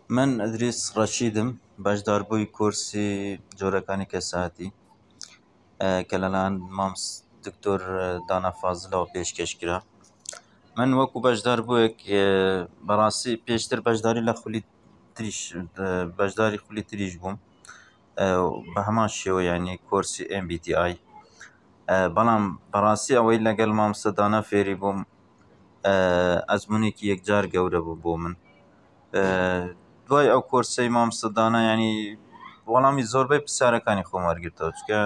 من ادریس رشیدم بەشداربووی کورسی جۆرەکانی کەساتی کە لەلایەن مامس دکتۆر دانا فازڵەوە پێشکەشکرا. من وەکو بەشداربوویەک بەڕاستی پێشتر بەشداری لە خولی تریش بەشداری خولی تریش بووم بە هەمان شێوە ینی کۆرسی MBTI، بەڵام بەڕاستی ئەوەی لەگەڵ مامۆستا دانا فێری بووم ئەزموونێکی یەکجار گەورە بوو بۆ من. دوای ئەو کۆرسەی مامۆستا دانا ینی وەڵامی زۆربەی پرسیارەکانی خۆم وەرگرتەوە، چکە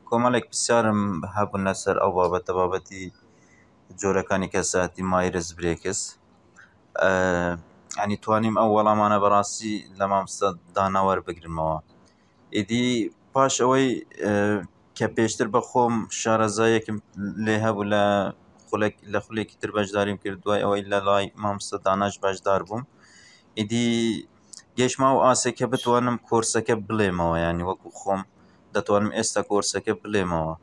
کۆمەڵێک پرسیارم هەبوون لەسەر ئەو بابەتە، بابەتی جۆرەکانی کەساتی مایرز برێکس. ینی توانیم ئەو وەڵامانە بەڕاستی لە مامۆستا دانا وەربگرمەوە. ئیدی پاش ئەوەی کە پێشتر بە خۆم شارەزایەکم لێ هەبوو لە خولێکی تر بەشداریم کرد، دوای ئەوەی لە لای مامۆستا داناش بەشدار بووم، ئیدی گەیشتمەوە ئاسێکە بتوانم کۆرسەکە بڵێمەوە، ینی وەکو خۆم دەتوانم ئێستا کۆرسەکە بڵێمەوە،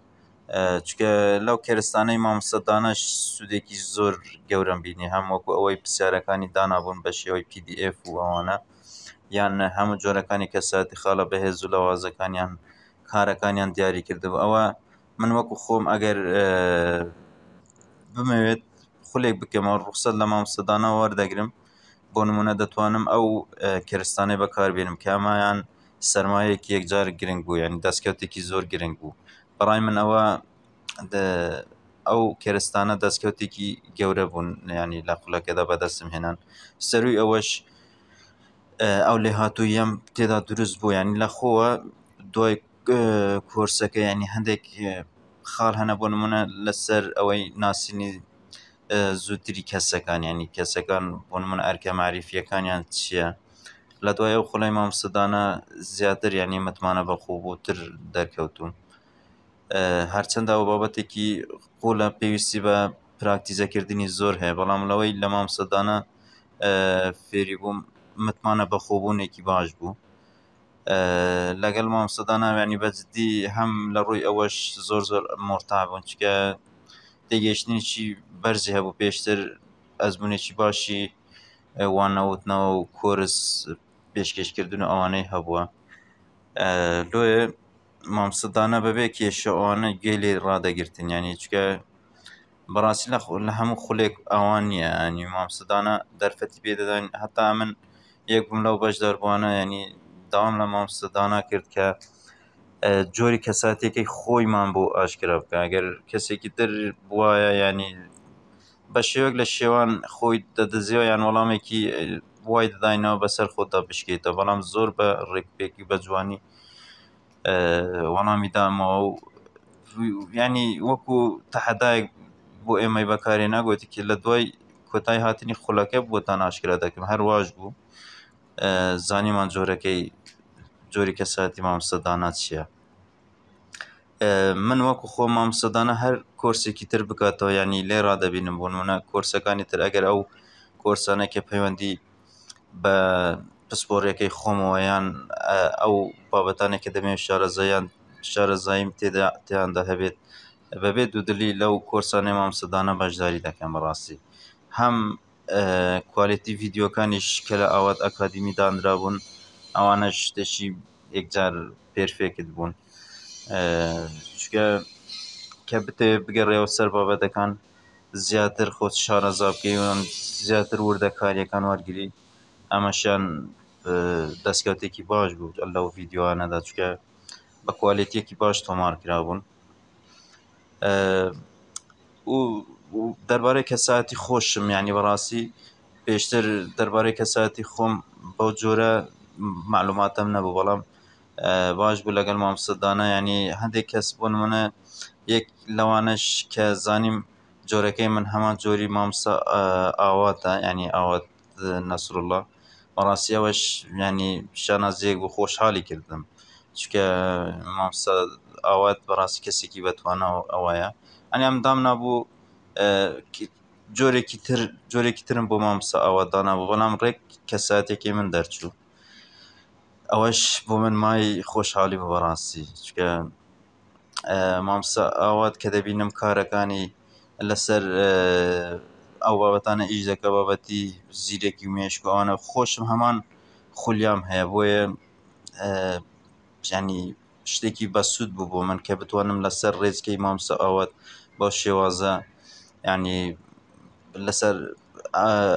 چکە لەو کێرستانەی مامۆستا داناش سوودێکی زۆر گەورەم بینی، هەم وەکو ئەوەی پرسیارەکانی دانابوون بە شێوەی PDF و ئەوانە، یان هەموو جۆرەکانی کەساتی خاڵە بەهێز و لەوازەکانیان کارەکانیان دیاری کردبوو. ئەوە من وەکو خۆم ئەگەر بمەوێت خولێک بکەمەوە ڕوخسەت لە مامۆستا دانا وەردەگرم، بۆ نمونە دەتوانم ئەو کێرستانەی بەکاربێنم کە ئەمایان سەرمایەیەکی یەکجار گرنگ بوو، ینی دەستکەوتێکی زۆر گرنگ بوو. بەڕای من ئەوە ئەو کێرستانە دەستکەوتێکی گەورە بوون، ینی لە خولەکەدا بەدەستم هێنان. سەرووی ئەوەش ئەو لێهاتوویەم تێدا دروست بوو، ینی لە خۆوە دوای کۆرسەکە ینی هەندێک خاڵ هەنە، بۆ نمونە لەسەر ئەوەی ناسینی زووتری کەسەکان، ینی کەسەکان بۆ نمونە ئەرکە معریفیەکانیان چییە. لە دوای ئەو خوڵەی مامۆستا دانا زیاتر ینی متمانە بەخۆبووتر دەرکەوتوم، هەرچەندە ئەو بابەتێکی قوڵە پێویستی بە پراکتیزەکردنی زۆر هەیە، بەڵام لەوەی لە مامۆستا دانا فێری بووم متمانە بەخۆبوونێکی باش بوو. لەگەڵ مامۆستا دانا ینی بەجددی هەم لە ڕووی ئەوەش زۆر مرتاح بوون، چکە تێگەیشتنێکی بەرزی هەبوو. پێشتر ئەزموونێکی باشی وانەوتنەوە و کۆرس پێشکەشکردن و ئەوانەی هەبووە. لۆیە مامۆستا دانا بەبێ کێشە ئەوانە گوێی لێ ڕادەگرتن، ینی چکە بەڕاستی لە هەموو خولێک ئەوان نییە، ینی مامۆستا دانا دەرفەتی پێدەدەن. هەتا من یەک بووم لەو بەشداربووانە، ینی داوام لە مامۆستا دانا کرد کە جۆری کەساتێکی خۆیمان بۆ ئاشکرا بکە. ئەگەر کەسێکی تر وایە ینی بە شێوەیەک لە شێوان خۆی دەدەزیەوە یان وەڵامێکی وای دەداینەوە بەسەر خۆتا بشکێتە، بەڵام زۆر بە ڕێکپێکی بە جوانی وەڵامی دامەوە و ینی وەکو تەحەدایەک بۆ ئێمەی بەکارێ ناگوتی کە لە دوای کۆتایی هاتنی خولەکە بۆتان ئاشکرا دەکەم. هەرواش بوو زانیمان جۆری کەساتی مامۆستا دانا چییە. من وەکو خۆ مامۆستا دانا هەر کۆرسێکی تر بکاتەوە، ینی لێ ڕادەبینم بۆ نمونە کۆرسەکانی تر، ئەگەر ئەو کۆرسانە کە پەیوەندی بە پسپۆڕیەکەی خۆمەوە یان ئەو بابەتانێک کە دەمێت شارەزاییم تێیاندا هەبێت، بەبێ دوودلی لەو کۆرسانەی مامۆستا دانا بەشداری دەکەم. بەڕاستی هەم کوالیتی ڤیدیۆکانیش کە لە ئاوات ئەکادمی دانرابوون ئەوانەش شتێکی یەکجار پێرفێکت بوون، چکە کە بتێ بگەڕێەوە سەر بابەتەکان زیاتر خۆت شارەزا بکەیت، زیاتر وردەکاریەکان وەرگری، ئەمەشیان دەستکەوتێکی باش بوو لەو ڤیدیۆوانەدا، چکە بە کوالیتیەکی باش تۆمار کرابوون. و دەربارەی کەساتی خۆشم، ینی بەڕاستی پێشتر دەربارەی کەساتی خۆم بەو جۆرە معلوماتم نەبوو، بەڵام باش بوو لەگەڵ مامۆستا دانا ینی هەندێک کەس بۆ نمونە یەک لەوانەش کە زانیم جۆرەکەی من هەمان جۆری مامۆستا ئاواتە، ینی ئاوات نەسروڵڵا. بەڕاستی ئەوەش ینی شانازیەک بوو، خۆشحاڵی کردم، چکە مامۆستا ئاوات بەڕاستی کەسێکی بەتوانە ئەوەیە. ئەنی ئەم دام نابوو جۆرێکی ترم بۆ مامۆستا ئاوات دانابوو، بەڵام ڕێک کەساتێکی من دەرچوو. ئەوەش بۆ من مای خۆشحاڵی بوو بەڕاستی، چکە مامۆستا ئاوات کە دەبینم کارەکانی لەسەر ئەو بابەتانە ئیش دەکە، بابەتی زیرەکی و مێشک و ئەوانە خۆشم هەمان خولیام هەیە بۆیە ینی شتێکی بەسوود بوو بۆ من کە بتوانم لەسەر ڕێزکەی مامۆستا ئاوات بەو شێوازە ینی لەسەر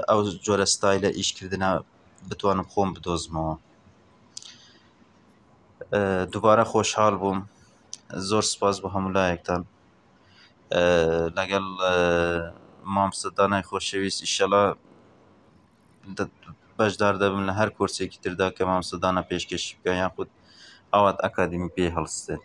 ئەو جۆرە ستایلە ئیشکردنە بتوانم خۆم بدۆزمەوە. دووبارە خۆشحاڵ بووم، زۆر سوپاس بۆ هەموو لایەکتان. لەگەڵ مامۆستا دانای خۆشەویست ئیشەڵا بەشدار دەبم لە هەر کورسێکی تردا کە مامۆستا دانا پێشکەشی بکە یاخود ئاوات ئەکادمی پێی هەڵستێت.